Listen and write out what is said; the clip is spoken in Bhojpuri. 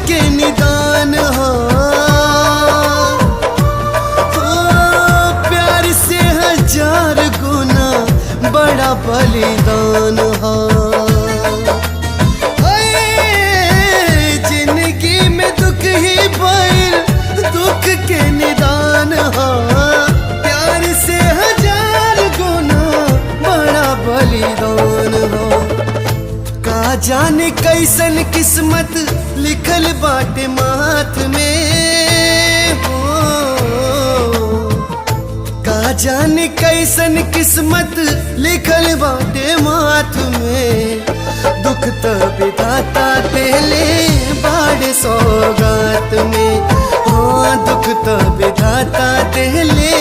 के निदान हो। प्यार से 1000 गुना बड़ा बलिदान हो। जिंदगी में दुख ही भइल, दुख के निदान हो। प्यार से 1000 गुना बड़ा बलिदान हो। का जाने कैसन किस्मत लिखल बाटे माथ में हो। का जाने कैसन किस्मत लिखल बाटे माथ में। दुख तो विधाता देले बाड़े सौगात में। हाँ दुख तो विधाता देले